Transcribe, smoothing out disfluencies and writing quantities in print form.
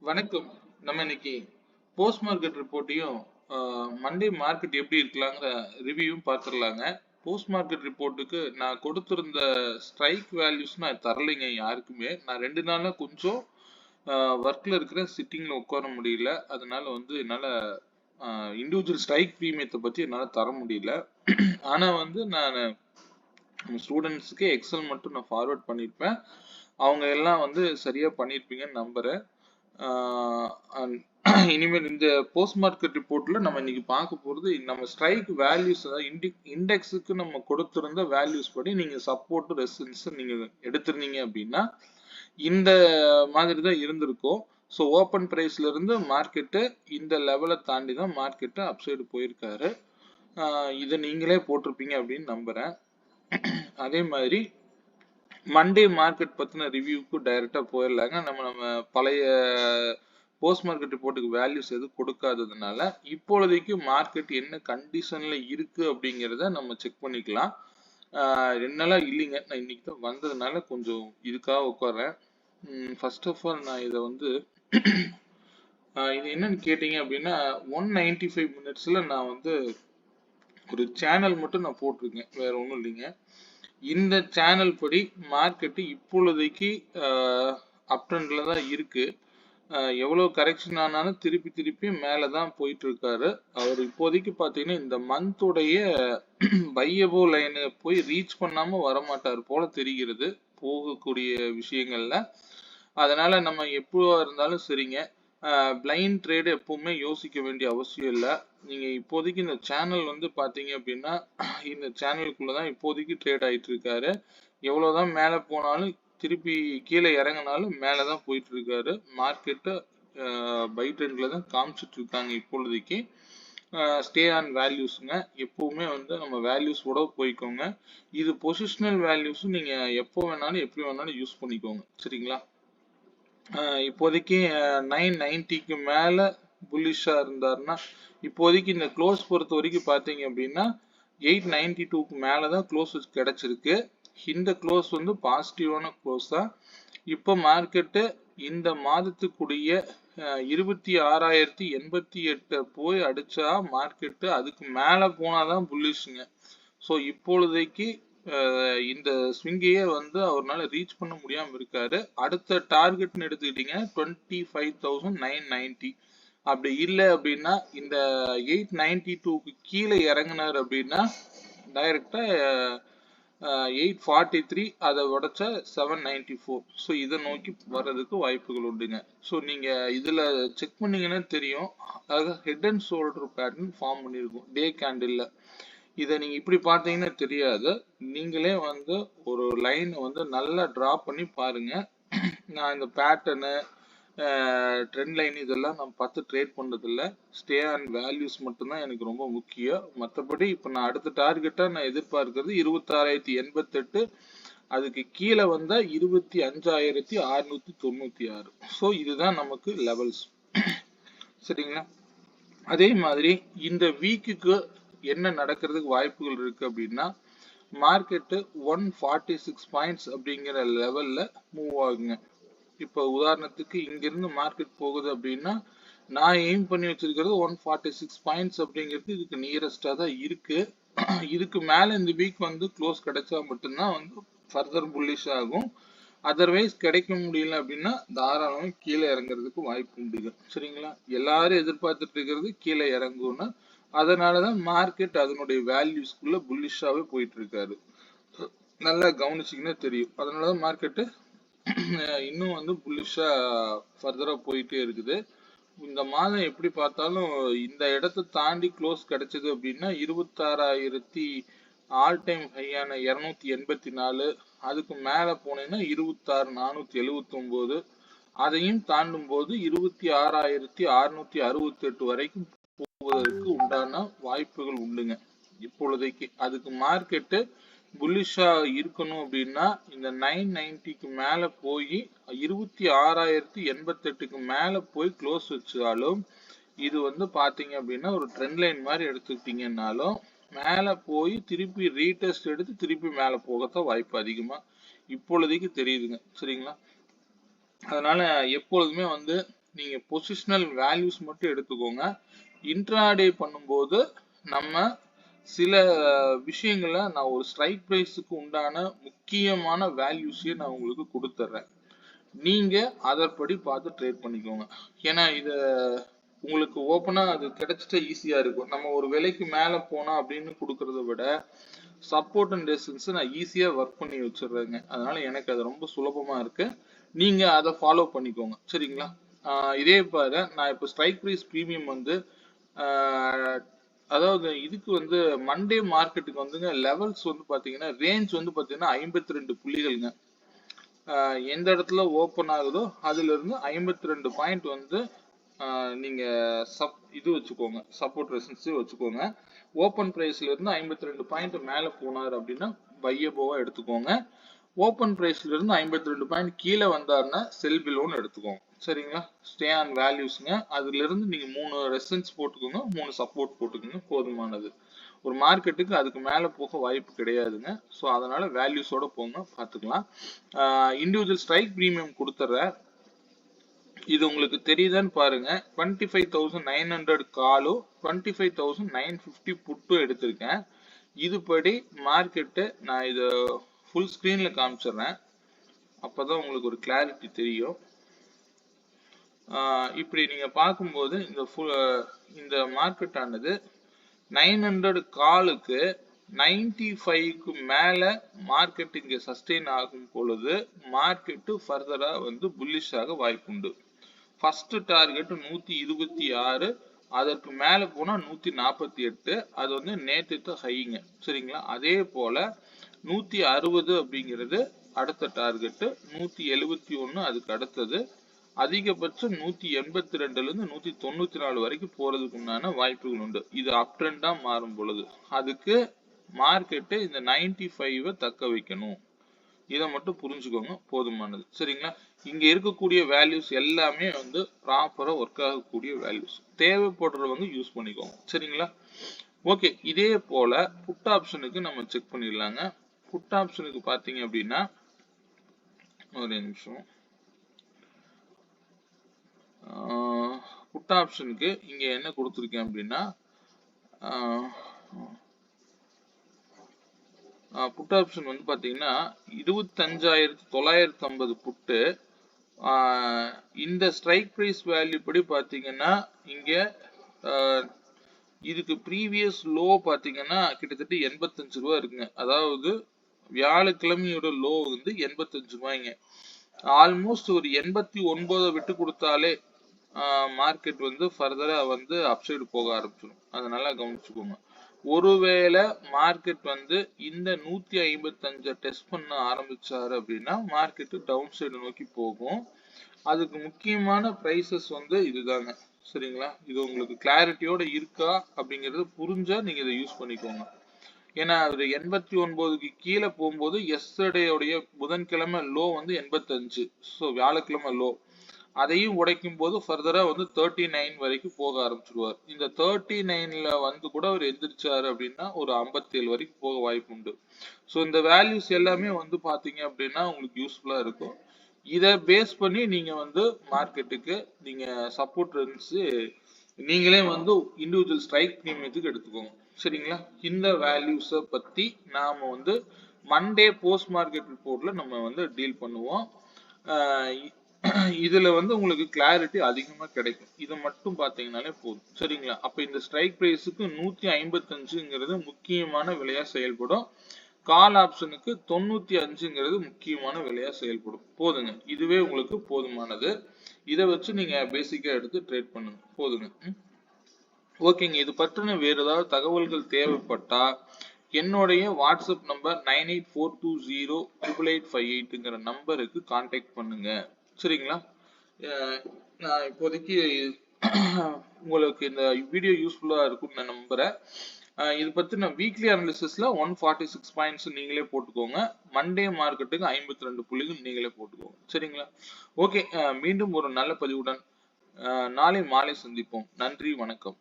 வணக்கம். நம்ம இன்னைக்கு போஸ்ட் மார்க்கெட் ரிப்போர்ட்டையும் மண்டே மார்க்கெட் எப்படி இருக்கலாங்கிற ரிவ்யூவும் பார்த்துடலாங்க. போஸ்ட் மார்க்கெட் ரிப்போர்ட்டுக்கு நான் கொடுத்திருந்த ஸ்ட்ரைக் வேல்யூஸ் நான் தரலைங்க யாருக்குமே. நான் 2 நாளா கொஞ்சம் ஒர்க்ல இருக்கிறேன், சிட்டிங்ல உட்கார முடியல. அதனால வந்து என்னால இண்டிவிஜுவல் ஸ்ட்ரைக் பிரீமியத்தை பத்தி என்னால தர முடியல. ஆனா வந்து நான் ஸ்டூடெண்ட்ஸ்க்கு எக்ஸல் மட்டும் நான் ஃபார்வர்ட் பண்ணியிருப்பேன். அவங்க எல்லாம் வந்து சரியா பண்ணியிருப்பீங்கன்னு நம்புறேன். இனிமேல் இந்த போஸ்ட் மார்க்கெட் ரிப்போர்ட்ல நம்ம இன்னைக்கு பார்க்க போறது நம்ம ஸ்ட்ரைக் வேல்யூஸ், அதாவது இண்டெக்ஸுக்கு நம்ம கொடுத்திருந்த வேல்யூஸ் படி நீங்க சப்போர்ட் ரெசிஸ்டன்ஸ் நீங்க எடுத்திருந்தீங்க அப்படின்னா இந்த மாதிரி தான் இருந்திருக்கும். ஸோ ஓப்பன் பிரைஸ்ல இருந்து மார்க்கெட்டு இந்த லெவலை தாண்டி தான் மார்க்கெட்டு அப்சைடு போயிருக்காரு. இதை நீங்களே போட்டிருப்பீங்க அப்படின்னு நம்புறேன். அதே மாதிரி மண்டே மார்க்கெட் பத்தின ரிவ்யூக்கு டைரக்டா போயிடலாங்க. நம்ம பழைய போஸ்ட் மார்க்கெட் ரிப்போர்ட்டுக்கு வேல்யூஸ் எதுவும் கொடுக்காததுனால இப்பொழுதைக்கு மார்க்கெட் என்ன கண்டிஷன்ல இருக்கு அப்படிங்கிறத நம்ம செக் பண்ணிக்கலாம். 2 நாளா இல்லைங்க, நான் இன்னைக்கு தான் வந்ததுனால கொஞ்சம் இதுக்காக உட்கார்றேன். ஃபர்ஸ்ட் ஆஃப் ஆல் நான் இதை வந்து இது என்னன்னு கேட்டீங்க அப்படின்னா 195 மினிட்ஸ்ல நான் வந்து ஒரு சேனல் மட்டும் நான் போட்டிருக்கேன், வேற ஒன்றும் இல்லைங்க. இந்த சேனல் படி மார்க்கெட்டு இப்பொழுதைக்கு அப் ட்ரெண்ட்ல தான் இருக்கு. எவ்வளவு கரெக்ஷன் ஆனாலும் திருப்பி மேல தான் போயிட்டு இருக்காரு. அவர் இப்போதைக்கு பாத்தீங்கன்னா இந்த மந்தோடைய பையபோ லைனை போய் ரீச் பண்ணாம வரமாட்டார் போல தெரிகிறது போகக்கூடிய விஷயங்கள்ல. அதனால நம்ம எப்போ இருந்தாலும் சரிங்க, பிளைண்ட் ட்ரேடு எப்பவுமே யோசிக்க வேண்டிய அவசியம் இல்லை. நீங்க இப்போதைக்கு இந்த சேனல் வந்து பாத்தீங்க அப்படின்னா இந்த சேனலுக்குள்ளதான் இப்போதைக்கு ட்ரேட் ஆயிட்டு இருக்காரு. எவ்வளவுதான் மேல போனாலும் திருப்பி கீழே இறங்கினாலும் மேலதான் போயிட்டு இருக்காரு. மார்க்கெட்டு பை ட்ரெண்ட்ல தான் காமிச்சிட்டு இருக்காங்க இப்பொழுதைக்கு. ஸ்டே ஆன் வேல்யூஸ்ங்க, எப்பவுமே வந்து நம்ம வேல்யூஸ் கூட போய்க்கோங்க. இது பொசிஷனல் வேல்யூஸ், நீங்க எப்போ வேணாலும் எப்படி வேணாலும் யூஸ் பண்ணிக்கோங்க, சரிங்களா? இப்போதைக்கு 990க்கு மேல புல்லிஷா இருந்தாருன்னா, இப்போதைக்கு இந்த க்ளோஸ் பொறுத்த வரைக்கும் பாத்தீங்க அப்படின்னா 892க்கு மேலதான் க்ளோஸ் கிடைச்சிருக்கு. இந்த க்ளோஸ் வந்து பாசிட்டிவான க்ளோஸ் தான். இப்போ மார்க்கெட்டு இந்த மாதத்துக்குரிய 26,088 போய் அடிச்சா மார்க்கெட்டு அதுக்கு மேல போனாதான் புல்லிஷ்ங்க. ஸோ இப்பொழுதைக்கு இந்த ஸ்விங்கையே வந்து அவரால் ரீச் பண்ண முடியாம இருக்காரு. அடுத்த டார்கெட்னு எடுத்துக்கிட்டீங்க 25,990. அப்படி இல்லை அப்படின்னா இந்த 892க்கு கீழே இறங்கினார் அப்படின்னா டைரக்டா 843, அதை உடைச்சா 794. ஸோ இதை நோக்கி வர்றதுக்கு வாய்ப்புகள் உண்டுங்க. ஸோ நீங்க இதுல செக் பண்ணீங்கன்னா தெரியும், அதாவது head and shoulder pattern form பண்ணியிருக்கும் டே கேண்டில்ல. இதை நீங்க இப்படி பார்த்தீங்கன்னா தெரியாது, நீங்களே வந்து ஒரு லைன் வந்து நல்லா டிரா பண்ணி பாருங்க. நான் இந்த பேட்டர்னு ட்ரெண்ட் லைன் இதெல்லாம் நான் பார்த்து ட்ரேட் பண்றதில்ல. ஸ்டே ஆன் வேல்யூஸ் மட்டும்தான் எனக்கு ரொம்ப முக்கியம். மற்றபடி இப்போ நான் அடுத்த டார்கெட்டா நான் எதிர்பார்க்கிறது 26,088. அதுக்கு கீழே வந்தா 25,696. ஸோ இதுதான் நமக்கு லெவல்ஸ், சரிங்களா? அதே மாதிரி இந்த வீக்குக்கு என்ன நடக்கிறதுக்கு வாய்ப்புகள் இருக்கு அப்படின்னா, மார்க்கெட்டு 146 பாயிண்ட்ஸ் அப்படிங்கிற லெவல்ல மூவ் ஆகுங்க. இப்போ உதாரணத்துக்கு இங்கிருந்து மார்க்கெட் போகுது அப்படின்னா நான் எய்ம் பண்ணி வச்சிருக்கிறது 146 பாயிண்ட்ஸ் அப்படிங்கிறது இதுக்கு நியரஸ்டா தான் இருக்கு. இதுக்கு மேல இந்த வீக் வந்து க்ளோஸ் கிடைச்சா மட்டும்தான் வந்து ஃபர்தர் புல்லிஷ் ஆகும். அதர்வைஸ் கிடைக்க முடியல அப்படின்னா தாராளமா கீழே இறங்குறதுக்கு வாய்ப்பு உண்டு, சரிங்களா? எல்லாரும் எதிர்பார்த்துட்டு இருக்கிறது கீழே இறங்கும்னு. அதனாலதான் மார்க்கெட் அதனுடைய வேல்யூஸ்குள்ள புல்லிஷாவே போயிட்டு இருக்காரு. நல்லா கவனிச்சிங்கன்னா தெரியும். அதனாலதான் மார்க்கெட்டு இன்னும் வந்து புல்லிஷா ஃபர்தரா போயிட்டே இருக்குது. இந்த மாதம் எப்படி பார்த்தாலும் இந்த இடத்தை தாண்டி க்ளோஸ் கிடைச்சது அப்படின்னா 26,000 ஆல் டைம் ஹையான 284, அதுக்கு மேல போனீங்கன்னா 26,479, அதையும் தாண்டும் போது 26,668 வரைக்கும் போவதற்கு உண்டான வாய்ப்புகள் உண்டுங்க இப்பொழுதைக்கு. அதுக்கு மார்க்கெட்டு புல்லிஷா இருக்கணும் அப்படின்னா இந்த 990க்கு மேல போய் 26,088க்கு மேல போய் க்ளோஸ் வச்சாலும் இது வந்து பாத்தீங்க அப்படின்னா ஒரு ட்ரெண்ட் லைன் மாதிரி எடுத்துக்கிட்டீங்கன்னாலும் மேல போய் திருப்பி ரீடெஸ்ட் எடுத்து திருப்பி மேல போகத்தான் வாய்ப்பு அதிகமா இப்பொழுதைக்கு தெரியுதுங்க, சரிங்களா? அதனால எப்பொழுதுமே வந்து நீங்க பொசிஷனல் வேல்யூஸ் மட்டும் எடுத்துக்கோங்க. இன்ட்ராடே பண்ணும்போது நம்ம சில விஷயங்களை நான் ஒரு ஸ்ட்ரைக் பிரைஸுக்கு உண்டான முக்கியமான வேல்யூஸையும் நான் உங்களுக்கு கொடுத்துட்றேன். நீங்க அதற்படி பார்த்து ட்ரேட் பண்ணிக்கோங்க. ஏன்னா இத உங்களுக்கு ஓப்பனா அது கிடைச்சிட்டா ஈஸியா இருக்கும். நம்ம ஒரு விலைக்கு மேல போனா அப்படின்னு கொடுக்கறத விட சப்போர்ட் அண்ட் ரெசிஸ்டன்ஸ் நான் ஈஸியா ஒர்க் பண்ணி வச்சிடுறேங்க. அதனால எனக்கு அது ரொம்ப சுலபமா இருக்கு. நீங்க அதை ஃபாலோ பண்ணிக்கோங்க. சரிங்களா? இதே பாரு, நான் இப்போ ஸ்ட்ரைக் ப்ரைஸ் ப்ரீமியம் வந்து அதாவது இதுக்கு வந்து மண்டே மார்க்கெட்டுக்கு வந்துங்க லெவல்ஸ் வந்து பாத்தீங்கன்னா ரேஞ்ச் வந்து பாத்தீங்கன்னா 52 புள்ளிகள்ங்க. எந்த இடத்துல ஓப்பன் ஆகுதோ அதுல இருந்து 52 பாயிண்ட் வந்து நீங்க இது வச்சுக்கோங்க, சப்போர்ட் ரெசிஸ்டன்ஸ் வச்சுக்கோங்க. ஓப்பன் பிரைஸ்ல இருந்து 52 பாயிண்ட் மேல போனார் அப்படின்னா பையபோவா எடுத்துக்கோங்க. ஓப்பன் பிரைஸ்ல இருந்து 52 பாயிண்ட் கீழே வந்தாருன்னா செல் பிலோன்னு எடுத்துக்கோங்க. சரிங்களா? ஸ்டே ஆன் வேல்யூஸ்ங்க. அதுல இருந்து நீங்க 3 ரெசிஸ்டன்ஸ் போட்டுக்கோங்க, 3 சப்போர்ட் போட்டுக்கோங்க, போதுமானது. ஒரு மார்க்கெட்டுக்கு அதுக்கு மேல போக வாய்ப்பு கிடையாதுங்க. ஸோ அதனால வேல்யூஸோட போங்க, பார்த்துக்கலாம். இண்டிவிஜுவல் ஸ்ட்ரைக் ப்ரீமியம் கொடுத்துட்றேன். இது உங்களுக்கு தெரியுதான்னு பாருங்க. 25,900 காலும் 25,950 புட்டும் எடுத்திருக்கேன். இதுபடி மார்க்கெட்டு நான் இதை ஃபுல் ஸ்கிரீன்ல காமிச்சிடுறேன். அப்பதான் உங்களுக்கு ஒரு கிளாரிட்டி தெரியும். இப்படி நீங்க பார்க்கும்போது இந்த மார்க்கெட் ஆனது 900 காலுக்கு 95க்கு மேல மார்க்கெட் இங்க சஸ்டெயின் ஆகும் பொழுது மார்க்கெட் ஃபர்தரா வந்து புல்லிஷ் ஆக வாய்ப்புண்டு. ஃபர்ஸ்ட் டார்கெட் 126, அதற்கு மேல போனா 148. அது வந்து நேற்று ஹைங்க. சரிங்களா? அதே போல 160 அப்படிங்கிறது அடுத்த டார்கெட், 171 அதுக்கு அடுத்தது, அதிகபட்சம் 182ல இருந்து 194 வரைக்கும் போறதுக்கு உண்டான வாய்ப்புகள் உண்டு. இது அப் ட்ரெண்டா மாறும் பொழுது அதுக்கு மார்க்கெட்டு இந்த 95 தக்க வைக்கணும். இதை மட்டும் புரிஞ்சுக்கோங்க, போதுமானது. சரிங்களா? இங்க இருக்கக்கூடிய வேல்யூஸ் எல்லாமே வந்து ப்ராப்பரா ஒர்க் ஆகக்கூடிய வேல்யூஸ். தேவைப்படுறவங்க யூஸ் பண்ணிக்கோங்க. சரிங்களா? ஓகே, இதே போல புட் ஆப்ஷனுக்கு நம்ம செக் பண்ணிடலாங்க. புட் ஆப்ஷனுக்கு பாத்தீங்க அப்படின்னா ஒரு நிமிஷம். புட் ஆப்ஷனுக்கு இங்க என்ன கொடுத்துருக்கேன் அப்படின்னா புட் ஆப்ஷன் வந்து பாத்தீங்கன்னா 25,950 புட்டு. இந்த ஸ்ட்ரைக் பிரைஸ் வேல்யூ படி பாத்தீங்கன்னா இங்க இதுக்கு ப்ரீவியஸ் லோ பாத்தீங்கன்னா கிட்டத்தட்ட 85 ரூபா இருக்குங்க. அதாவது வியாழக்கிழமையோட லோ வந்து 85 ரூபாய்ங்க. ஆல்மோஸ்ட் ஒரு 89 விட்டு கொடுத்தாலே மார்க்கெட் வந்து ஃபர்தரா வந்து அப்சைடு போக ஆரம்பிச்சிடும். அதனால கவனிச்சுக்கோங்க. ஒருவேளை மார்க்கெட் வந்து இந்த 155 டெஸ்ட் பண்ண ஆரம்பிச்சாரு அப்படின்னா மார்க்கெட் டவுன் சைடு நோக்கி போகும். அதுக்கு முக்கியமான பிரைசஸ் வந்து இதுதாங்க. சரிங்களா? இது உங்களுக்கு கிளாரிட்டியோட இருக்கா அப்படிங்கறது புரிஞ்சா நீங்க இதை யூஸ் பண்ணிக்கோங்க. ஏன்னா அது 89க்கு கீழே போகும்போது எஸ்டர்டேயோடைய புதன்கிழமை லோ வந்து 85. ஸோ வியாழக்கிழமை லோ அதையும் உடைக்கும் போது ஃபர்தரா வந்து 39 வரைக்கும் போக ஆரம்பிச்சிருவார். இந்த 39ல வந்து கூட அவர் எந்திரிச்சாரு அப்படின்னா ஒரு 57 வரைக்கும் போக வாய்ப்பு உண்டு. ஸோ இந்த வேல்யூஸ் எல்லாமே வந்து பாத்தீங்க அப்படின்னா உங்களுக்கு யூஸ்ஃபுல்லா இருக்கும். இதை பேஸ் பண்ணி நீங்க வந்து மார்க்கெட்டுக்கு நீங்க சப்போர்ட் நீங்களே வந்து இண்டிவிஜுவல் ஸ்ட்ரைக் ப்ரீமியத்துக்கு எடுத்துக்கோங்க. சரிங்களா? இந்த வேல்யூஸை பத்தி நாம வந்து மண்டே போஸ்ட் மார்க்கெட் ரிப்போர்ட்ல நம்ம வந்து டீல் பண்ணுவோம். இதுல வந்து உங்களுக்கு கிளாரிட்டி அதிகமா கிடைக்கும். இதை மட்டும் பாத்தீங்கன்னாலே போதும். சரிங்களா? அப்ப இந்த ஸ்ட்ரைக் பிரைஸுக்கு 155ங்கிறது முக்கியமான விலையா செயல்படும். கால் ஆப்ஷனுக்கு 95ங்கிறது முக்கியமான விலையா செயல்படும். போதுங்க, இதுவே உங்களுக்கு போதுமானது. இதை வச்சு நீங்க பேசிக்கா எடுத்து ட்ரேட் பண்ணுங்க. போதுங்க. ஓகேங்க. இது பற்றின வேற ஏதாவது தகவல்கள் தேவைப்பட்டா என்னுடைய வாட்ஸ்அப் நம்பர் 9842088858ங்கிற நம்பருக்கு கான்டாக்ட் பண்ணுங்க. சரிங்களா? நான் இப்போதைக்கு உங்களுக்கு இந்த வீடியோ யூஸ்ஃபுல்லா இருக்கும்னு நான் நம்புறேன். இது பத்தி நான் வீக்லி அனாலிசிஸ்ல 146 பாயிண்ட்ஸ் நீங்களே போட்டுக்கோங்க. மண்டே மார்க்கெட்டுக்கு 52 புள்ளிகள் நீங்களே போட்டுக்கோங்க. சரிங்களா? ஓகே, மீண்டும் ஒரு நல்ல பதிவுடன் நாளை மாலை சந்திப்போம். நன்றி, வணக்கம்.